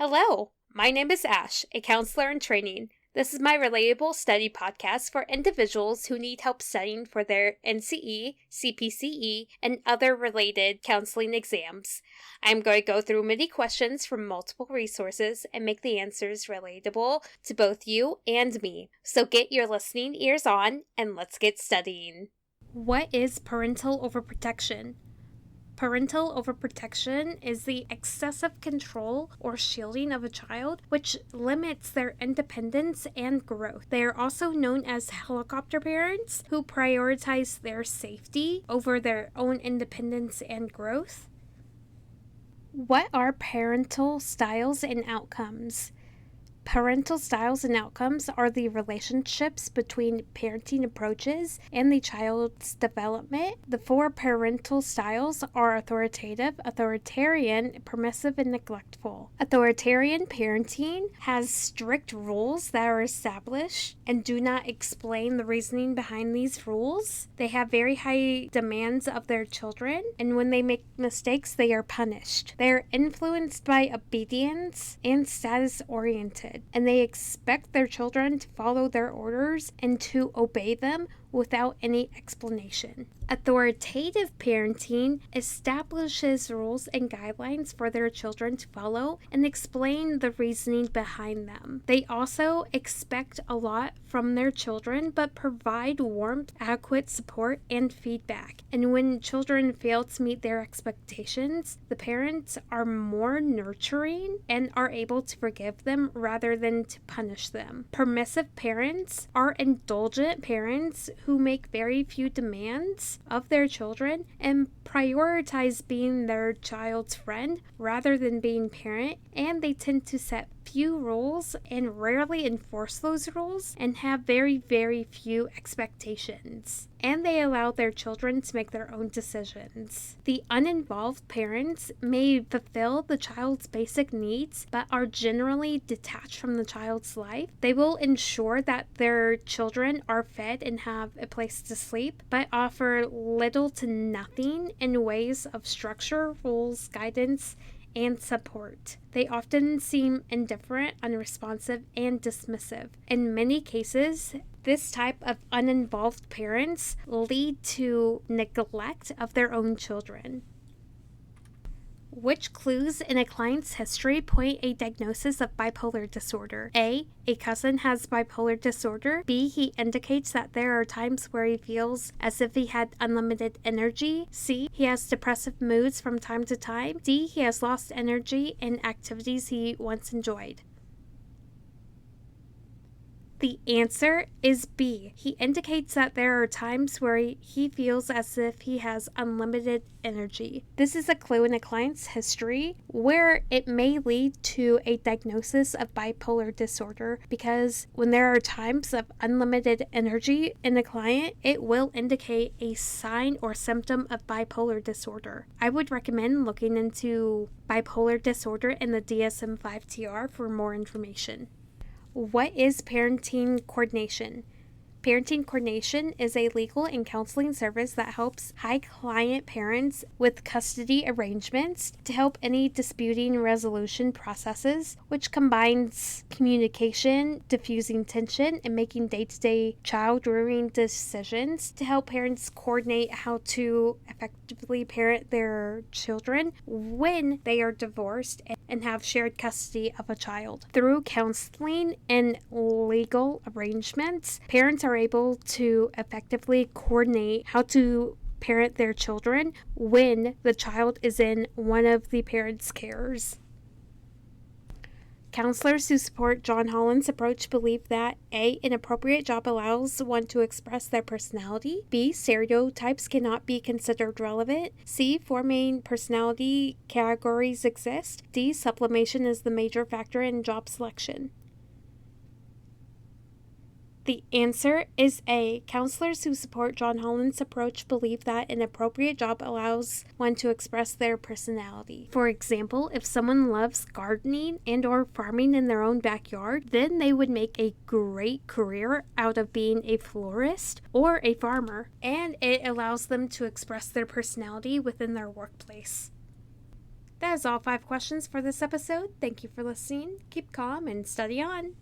Hello, my name is Ash, a counselor in training. This is my Relatable study podcast for individuals who need help studying for their NCE, CPCE, and other related counseling exams. I'm going to go through many questions from multiple resources and make the answers relatable to both you and me. So get your listening ears on and let's get studying. What is parental overprotection? Parental overprotection is the excessive control or shielding of a child, which limits their independence and growth. They are also known as helicopter parents who prioritize their safety over their own independence and growth. What are parental styles and outcomes? Parental styles and outcomes are the relationships between parenting approaches and the child's development. The four parental styles are authoritative, authoritarian, permissive, and neglectful. Authoritarian parenting has strict rules that are established and do not explain the reasoning behind these rules. They have very high demands of their children, and when they make mistakes, they are punished. They are influenced by obedience and status-oriented, and they expect their children to follow their orders and to obey them without any explanation. Authoritative parenting establishes rules and guidelines for their children to follow and explain the reasoning behind them. They also expect a lot from their children but provide warmth, adequate support, and feedback. And when children fail to meet their expectations, the parents are more nurturing and are able to forgive them rather than to punish them. Permissive parents are indulgent parents who make very few demands of their children and prioritize being their child's friend rather than being parent, and they tend to set few rules and rarely enforce those rules and have very, very few expectations. And they allow their children to make their own decisions. The uninvolved parents may fulfill the child's basic needs but are generally detached from the child's life. They will ensure that their children are fed and have a place to sleep, but offer little to nothing in ways of structure, rules, guidance, and support. They often seem indifferent, unresponsive, and dismissive. In many cases, this type of uninvolved parents lead to neglect of their own children. Which clues in a client's history point a diagnosis of bipolar disorder? A cousin has bipolar disorder. B, he indicates that there are times where he feels as if he had unlimited energy. C, he has depressive moods from time to time. D, he has lost energy in activities he once enjoyed. The answer is B. He indicates that there are times where he feels as if he has unlimited energy. This is a clue in a client's history where it may lead to a diagnosis of bipolar disorder, because when there are times of unlimited energy in a client, it will indicate a sign or symptom of bipolar disorder. I would recommend looking into bipolar disorder in the DSM-5-TR for more information. What is parenting coordination? Parenting coordination is a legal and counseling service that helps high-client parents with custody arrangements to help any disputing resolution processes, which combines communication, diffusing tension, and making day-to-day child-rearing decisions to help parents coordinate how to effectively parent their children when they are divorced and have shared custody of a child. Through counseling and legal arrangements, parents are able to effectively coordinate how to parent their children when the child is in one of the parents' cares. Counselors who support John Holland's approach believe that A, an appropriate job allows one to express their personality. B, stereotypes cannot be considered relevant. C, four main personality categories exist. D, sublimation is the major factor in job selection. The answer is A. Counselors who support John Holland's approach believe that an appropriate job allows one to express their personality. For example, if someone loves gardening and or farming in their own backyard, then they would make a great career out of being a florist or a farmer, and it allows them to express their personality within their workplace. That is all 5 questions for this episode. Thank you for listening. Keep calm and study on.